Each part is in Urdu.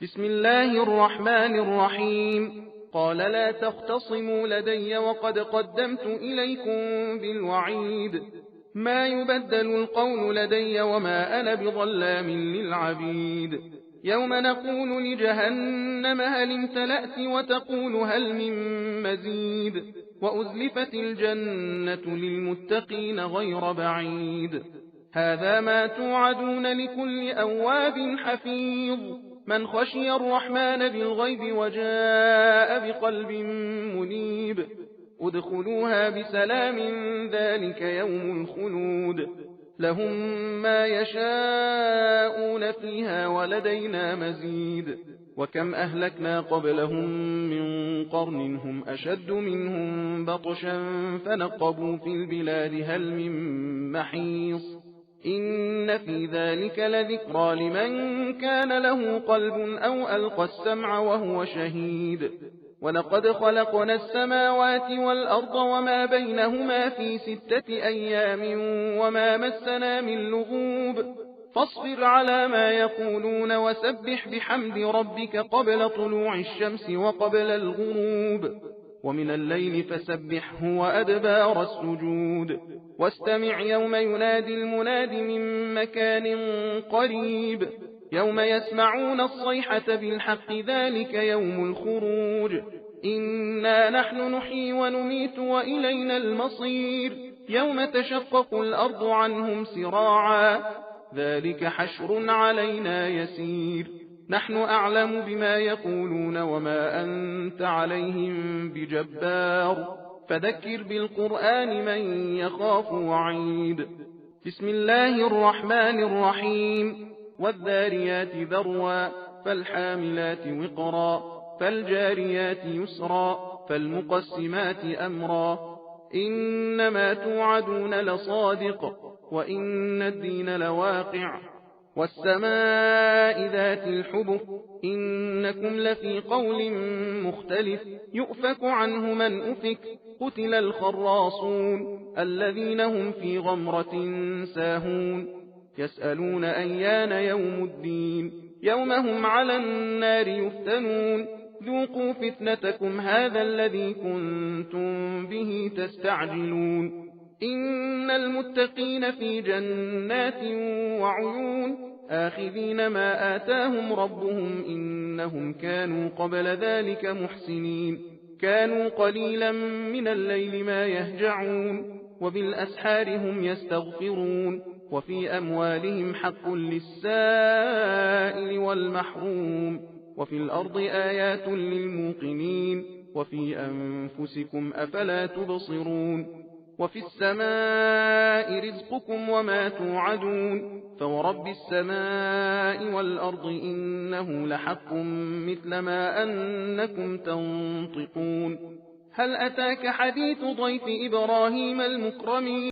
بسم الله الرحمن الرحيم. قال لا تختصموا لدي وقد قدمت إليكم بالوعيد. ما يبدل القول لدي وما أنا بظلام للعبيد. يوم نقول لجهنم هل امتلأت وتقول هل من مزيد. وأزلفت الجنة للمتقين غير بعيد. هذا ما توعدون لكل أواب حفيظ. من خشي الرحمن بالغيب وجاء بقلب منيب. ادخلوها بسلام ذلك يوم الخلود. لهم ما يشاءون فيها ولدينا مزيد. وكم أهلكنا قبلهم من قرن هم أشد منهم بطشا فنقبوا في البلاد هل من محيص. إن في ذلك لذكرى لمن كان له قلب أو ألقى السمع وهو شهيد. ولقد خلقنا السماوات والأرض وما بينهما في 6 أيام وما مسنا من لغوب. فاصبر على ما يقولون وسبح بحمد ربك قبل طلوع الشمس وقبل الغروب. ومن الليل فسبحه وأدبار السجود. واستمع يوم ينادي المناد من مكان قريب. يوم يسمعون الصيحة بالحق ذلك يوم الخروج. إنا نحن نحيي ونميت وإلينا المصير. يوم تشقق الأرض عنهم سراعا. ذلك حشر علينا يسير. نحن أعلم بما يقولون وما أنت عليهم بجبار. فذكر بالقرآن من يخاف وعيد. بسم الله الرحمن الرحيم. والذاريات ذروا فالحاملات وقرا فالجاريات يسرا فالمقسمات أمرا. إنما توعدون لصادق وإن الدين لواقع. والسماء ذات الحبك إنكم لفي قول مختلف. يؤفك عنه من أفك. قتل الخراصون الذين هم في غمرة ساهون. يسألون أيان يوم الدين. يوم هم على النار يفتنون. ذوقوا فتنتكم هذا الذي كنتم به تستعجلون. إن المتقين في جنات وعيون آخذين ما آتاهم ربهم إنهم كانوا قبل ذلك محسنين. كانوا قليلا من الليل ما يهجعون وبالأسحار هم يستغفرون. وفي أموالهم حق للسائل والمحروم. وفي الأرض آيات للموقنين. وفي أنفسكم أفلا تبصرون. وفي السماء رزقكم وما توعدون. فورب السماء والأرض إنه لحق مثل ما أنكم تنطقون. هل أتاك حديث ضيف إبراهيم المكرمين.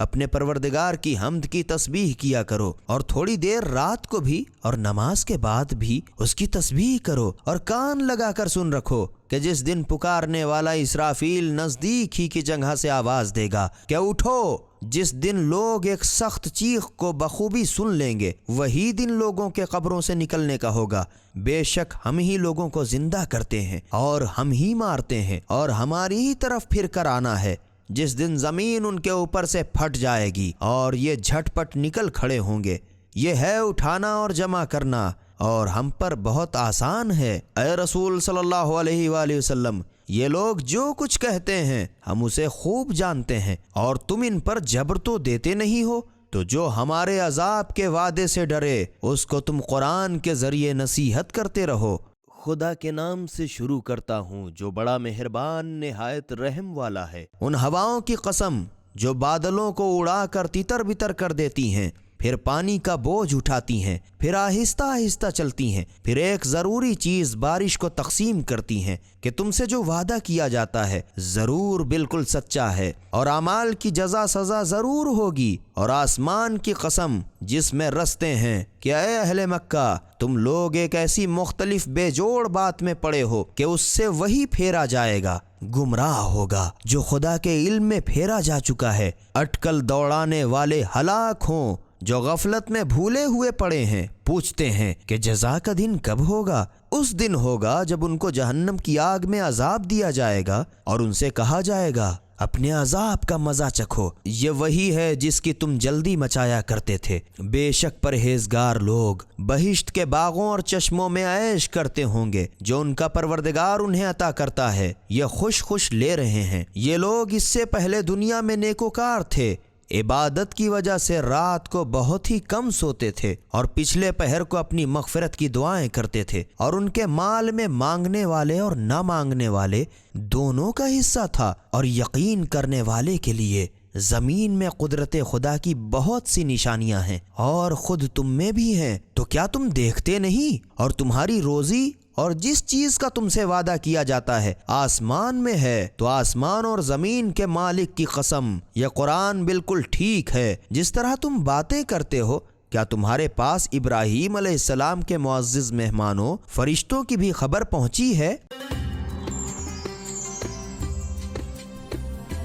اپنے پروردگار کی حمد کی تسبیح کیا کرو، اور تھوڑی دیر رات کو بھی اور نماز کے بعد بھی اس کی تسبیح کرو، اور کان لگا کر سن رکھو کہ جس دن پکارنے والا اسرافیل نزدیک ہی کی جگہ سے آواز دے گا کہ اٹھو، جس دن لوگ ایک سخت چیخ کو بخوبی سن لیں گے، وہی دن لوگوں کے قبروں سے نکلنے کا ہوگا۔ بے شک ہم ہی لوگوں کو زندہ کرتے ہیں اور ہم ہی مارتے ہیں، اور ہماری ہی طرف پھر کر آنا ہے۔ جس دن زمین ان کے اوپر سے پھٹ جائے گی اور یہ جھٹ پٹ نکل کھڑے ہوں گے۔ یہ ہے اٹھانا اور جمع کرنا، اور ہم پر بہت آسان ہے۔ اے رسول صلی اللہ علیہ وآلہ وسلم، یہ لوگ جو کچھ کہتے ہیں ہم اسے خوب جانتے ہیں، اور تم ان پر جبر تو دیتے نہیں ہو، تو جو ہمارے عذاب کے وعدے سے ڈرے اس کو تم قرآن کے ذریعے نصیحت کرتے رہو۔ خدا کے نام سے شروع کرتا ہوں جو بڑا مہربان نہایت رحم والا ہے۔ ان ہواؤں کی قسم جو بادلوں کو اڑا کر تتر بتر کر دیتی ہیں، پھر پانی کا بوجھ اٹھاتی ہیں، پھر آہستہ آہستہ چلتی ہیں، پھر ایک ضروری چیز بارش کو تقسیم کرتی ہیں کہ تم سے جو وعدہ کیا جاتا ہے ضرور بالکل سچا ہے، اور اعمال کی جزا سزا ضرور ہوگی۔ اور آسمان کی قسم جس میں رستے ہیں کہ اے اہل مکہ، تم لوگ ایک ایسی مختلف بے جوڑ بات میں پڑے ہو کہ اس سے وہی پھیرا جائے گا، گمراہ ہوگا جو خدا کے علم میں پھیرا جا چکا ہے۔ اٹکل دوڑانے والے ہلاک ہوں جو غفلت میں بھولے ہوئے پڑے ہیں، پوچھتے ہیں کہ جزا کا دن کب ہوگا؟ اس دن ہوگا جب ان کو جہنم کی آگ میں عذاب دیا جائے گا، اور ان سے کہا جائے گا اپنے عذاب کا مزہ چکھو، یہ وہی ہے جس کی تم جلدی مچایا کرتے تھے۔ بے شک پرہیزگار لوگ بہشت کے باغوں اور چشموں میں عیش کرتے ہوں گے جو ان کا پروردگار انہیں عطا کرتا ہے، یہ خوش خوش لے رہے ہیں۔ یہ لوگ اس سے پہلے دنیا میں نیکوکار تھے، عبادت کی وجہ سے رات کو بہت ہی کم سوتے تھے، اور پچھلے پہر کو اپنی مغفرت کی دعائیں کرتے تھے، اور ان کے مال میں مانگنے والے اور نہ مانگنے والے دونوں کا حصہ تھا۔ اور یقین کرنے والے کے لیے زمین میں قدرت خدا کی بہت سی نشانیاں ہیں، اور خود تم میں بھی ہیں، تو کیا تم دیکھتے نہیں؟ اور تمہاری روزی اور جس چیز کا تم سے وعدہ کیا جاتا ہے آسمان میں ہے، تو آسمان اور زمین کے مالک کی قسم یہ قرآن بالکل ٹھیک ہے جس طرح تم باتیں کرتے ہو۔ کیا تمہارے پاس ابراہیم علیہ السلام کے معزز مہمانوں فرشتوں کی بھی خبر پہنچی ہے؟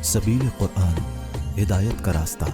سبیل قرآن، ہدایت کا راستہ۔